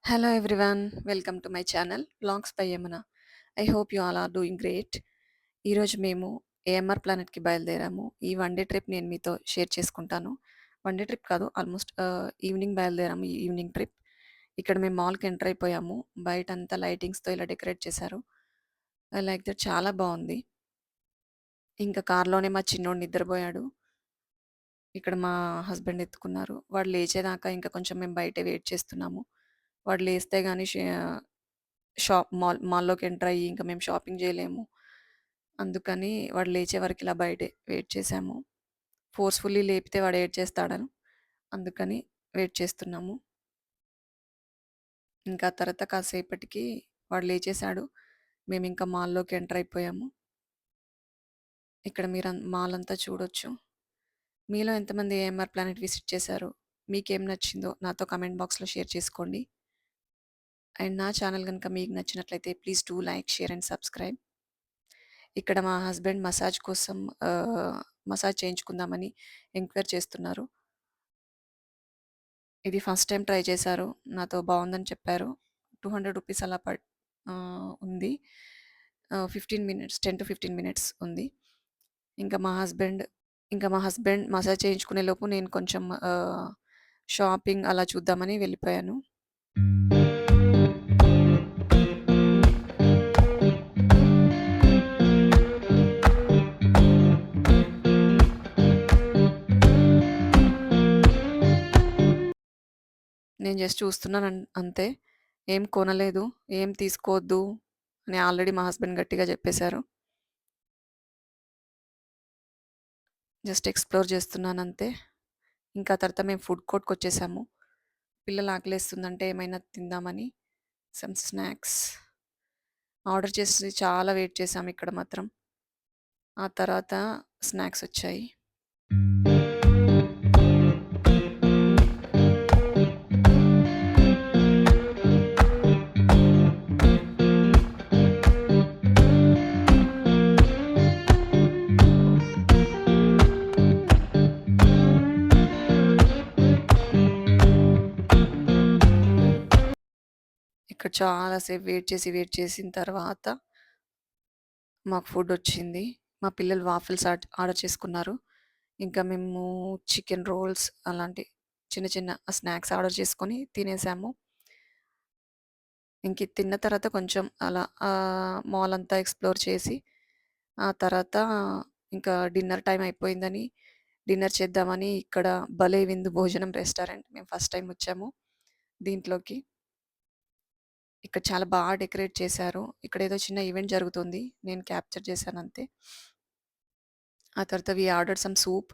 Hello everyone, welcome to my channel vlogs by Yamuna. I hope you all are doing great. ఈరోజు మేము AMR ప్లానెట్కి బయలుదేరాము. ఈ one day trip నేను మీతో share చేసుకుంటాను. వన్ డే ట్రిప్ కాదు, ఆల్మోస్ట్ ఈవినింగ్ బయలుదేరాము. ఈ ఈవినింగ్ ట్రిప్ ఇక్కడ మేము మాల్కి ఎంటర్ అయిపోయాము. బయట అంతా లైటింగ్స్తో ఇలా డెకరేట్ చేశారు. ఐ లైక్ దట్, చాలా బాగుంది. ఇంకా కార్లోనే మా చిన్నోడు నిద్రపోయాడు. ఇక్కడ మా హస్బెండ్ ఎత్తుకున్నారు. వాడు లేచేదాకా ఇంకా కొంచెం మేము బయటే వెయిట్ చేస్తున్నాము. వాడు లేస్తే గానీ మాల్లోకి ఎంటర్ అయ్యి ఇంకా మేము షాపింగ్ చేయలేము. అందుకని వాడు లేచే వరకు ఇలా బయటే వెయిట్ చేసాము. ఫోర్స్‌ఫుల్లీ లేపితే వాడు ఏడ్చేస్తాడని అందుకని వెయిట్ చేస్తున్నాము. ఇంకా తర్వాత కాసేపటికి వాడు లేచేసాడు. మేమింకా మాల్లోకి ఎంటర్ అయిపోయాము. ఇక్కడ మీరు మాల్ అంతా చూడొచ్చు. మీలో ఎంతమంది ఏఎంఆర్ ప్లానెట్ విజిట్ చేశారు? మీకేం నచ్చిందో నాతో కామెంట్ బాక్స్‌లో షేర్ చేసుకోండి. అండ్ నా ఛానల్ గనుక మీకు నచ్చినట్లయితే please do like, share and subscribe. ఇక్కడ మా హస్బెండ్ మసాజ్ కోసం మసాజ్ చేయించుకుందామని ఎంక్వైరీ చేస్తున్నారు. ఇది ఫస్ట్ టైమ్ ట్రై చేశారు. నాతో బావుందని చెప్పారు. రూ. 200 అలా ఉంది. 15 మినిట్స్, 10-15 మినిట్స్ ఉంది. ఇంకా మా హస్బెండ్ మసాజ్ చేయించుకునే లోపు నేను కొంచెం షాపింగ్ అలా చూద్దామని వెళ్ళిపోయాను. నేను జస్ట్ చూస్తున్నాను అంతే. ఏం కొనలేదు. ఏం తీసుకోవద్దు అని ఆల్రెడీ మా హస్బెండ్ గట్టిగా చెప్పేశారు. జస్ట్ ఎక్స్‌ప్లోర్ చేస్తున్నానంతే. ఇంకా తర్వాత మేము ఫుడ్ కోర్ట్‌కొచ్చేసాము. పిల్లలు ఆకలేస్తుందంటే ఏమైనా తిందామని సమ్ స్నాక్స్ ఆర్డర్ చేసి చాలా వెయిట్ చేసాము ఇక్కడ మాత్రం. ఆ తర్వాత స్నాక్స్ వచ్చాయి. ఇక్కడ చాలా సేపు వెయిట్ చేసిన తర్వాత మాకు ఫుడ్ వచ్చింది. మా పిల్లలు వాఫిల్స్ ఆర్డర్ చేసుకున్నారు. ఇంకా మేము చికెన్ రోల్స్ అలాంటి చిన్న చిన్న స్నాక్స్ ఆర్డర్ చేసుకొని తినేసాము. ఇంక ఇది తిన్న తర్వాత కొంచెం అలా మాల్ అంతా ఎక్స్‌ప్లోర్ చేసి, ఆ తర్వాత ఇంకా డిన్నర్ టైమ్ అయిపోయిందని డిన్నర్ చేద్దామని ఇక్కడ భలే విందు భోజనం రెస్టారెంట్ మేము ఫస్ట్ టైమ్ వచ్చాము దీంట్లోకి. ఇక్కడ చాలా బాగా డెకరేట్ చేశారు. ఇక్కడేదో చిన్న ఈవెంట్ జరుగుతుంది. నేను క్యాప్చర్ చేశానంతే. ఆ తర్వాత we ordered some soup.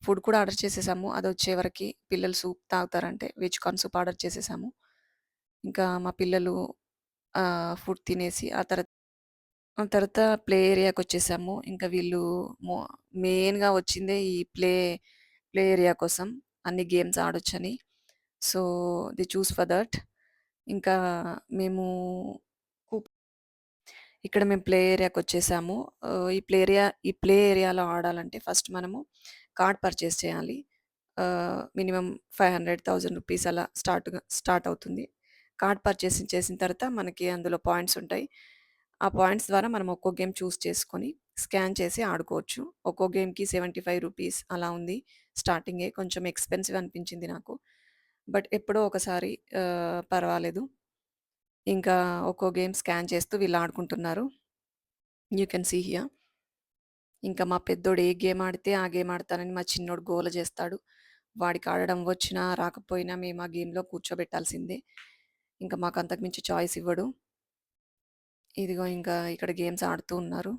Food కూడా ఆర్డర్ చేసేసాము. అదొచ్చే వరకి పిల్లలు సూప్ తాగుతారంటే వెజ్ కార్న్ సూప్ ఆర్డర్ చేసేసాము. ఇంకా మా పిల్లలు ఫుడ్ తినేసి ఆ తర్వాత ప్లే ఏరియాకొచ్చేసాము. ఇంకా వీళ్ళు మొ మెయిన్‌గా వచ్చిందే ఈ ప్లే ఏరియా కోసం. అన్ని గేమ్స్ ఆడొచ్చని. So, they choose for that. ఇంకా మేము ఇక్కడ మేము ప్లే ఏరియాకొచ్చేసాము. ఈ ప్లే ఏరియాలో ఆడాలంటే ఫస్ట్ మనము కార్డ్ పర్చేస్ చేయాలి. మినిమమ్ 500, రూ. 1000 అలా స్టార్ట్ అవుతుంది. కార్డ్ పర్చేసింగ్ చేసిన తర్వాత మనకి అందులో పాయింట్స్ ఉంటాయి. ఆ పాయింట్స్ ద్వారా మనం ఒక్కో గేమ్ చూస్ చేసుకొని స్కాన్ చేసి ఆడుకోవచ్చు. ఒక్కో గేమ్‌కి రూ. 75 అలా ఉంది. స్టార్టింగే కొంచెం ఎక్స్‌పెన్సివ్ అనిపించింది నాకు. బట్ ఎప్పుడో ఒకసారి పర్వాలేదు. ఇంకా ఒక్కో గేమ్ స్కాన్ చేస్తూ వీళ్ళు ఆడుకుంటున్నారు. You can see here. ఇంకా మా పెద్దోడు ఏ గేమ్ ఆడితే ఆ గేమ్ ఆడతానని మా చిన్నోడు గోల చేస్తాడు. వాడికి ఆడడం వచ్చినా రాకపోయినా మేము ఆ గేమ్‌లో కూర్చోబెట్టాల్సిందే. ఇంకా మాకు అంతకు మించి చాయిస్ ఇవ్వడు. ఇదిగో ఇంకా ఇక్కడ గేమ్స్ ఆడుతూ ఉన్నారు.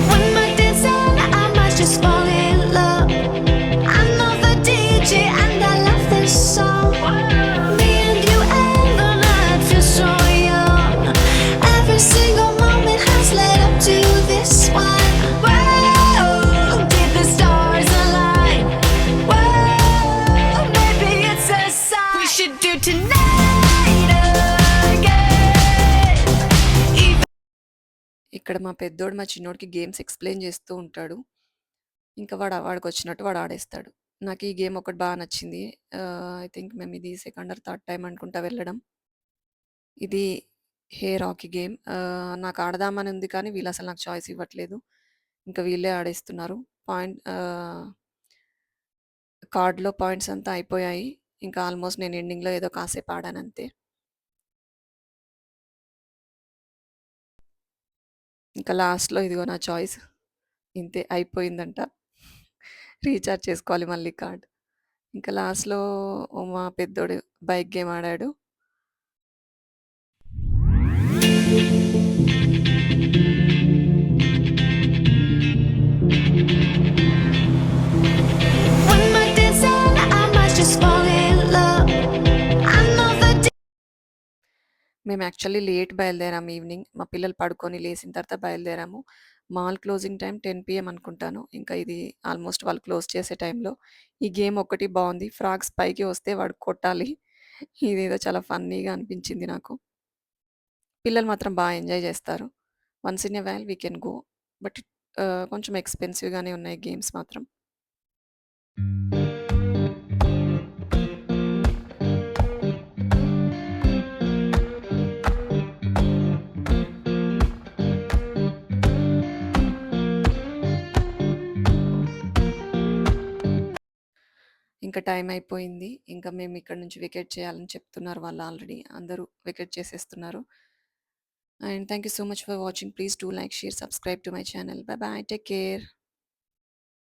One more dance and I might just fall in love. I know the DJ and I love this song. Me and you and the night feel so young. Every single moment has led up to this one. Whoa, did the stars align? Whoa, maybe it's a sign. We should do tonight. ఇక్కడ మా పెద్దోడు మా చిన్నోడికి games explain చేస్తూ ఉంటాడు. ఇంకా వాడికొచ్చినట్టు వాడు ఆడేస్తాడు. నాకు ఈ గేమ్ ఒకటి బా నచ్చింది. ఐ థింక్ మేము ఇది సెకండ్ ఆర్ థర్డ్ టైమ్ అనుకుంటా వెళ్ళడం. ఇది హెయిర్ హాకీ గేమ్. నాకు ఆడదామని ఉంది కానీ వీళ్ళసలు నాకు చాయిస్ ఇవ్వట్లేదు. ఇంకా వీళ్ళే ఆడేస్తున్నారు. పాయింట్ కార్డ్‌లో పాయింట్స్ అంతా అయిపోయాయి. ఇంకా ఆల్మోస్ట్ నేను ఎండింగ్‌లో ఏదో కాసేపు ఆడానంతే. ఇంకా లాస్ట్‌లో ఇదిగో నా చాయిస్. ఇంతే అయిపోయిందంట. రీచార్జ్ చేసుకోవాలి మళ్ళీ కార్డ్. ఇంకా లాస్ట్‌లో మా పెద్దోడు బైక్ గేమ్ ఆడాడు. One more dance and I might just fall in love. I know the మేము యాక్చువల్లీ లేట్ బయలుదేరాము ఈవినింగ్. మా పిల్లలు పడుకొని లేసిన తర్వాత బయలుదేరాము. మాల్ క్లోజింగ్ టైమ్ 10 పీఎం అనుకుంటాను. ఇంకా ఇది ఆల్మోస్ట్ వాళ్ళు క్లోజ్ చేసే టైంలో. ఈ గేమ్ ఒక్కటి బావుంది. ఫ్రాగ్స్ పైకి వస్తే వాడు కొట్టాలి. ఇదేదో చాలా ఫన్నీగా అనిపించింది నాకు. పిల్లలు మాత్రం బా ఎంజాయ్ చేస్తారు. Once in a while we can go. But కొంచెం ఎక్స్‌పెన్సివ్‌గానే ఉన్నాయి గేమ్స్ మాత్రం. ఇంకా టైం అయిపోయింది. ఇంకా మేము ఇక్కడి నుంచి వెకేట్ చేయాలని చెప్తున్నారు వాళ్ళు ఆల్రెడీ. అందరూ వెకేట్ చేసేస్తున్నారు. And thank you so much for watching. Please do like, share, subscribe to my channel. Bye bye. Take care.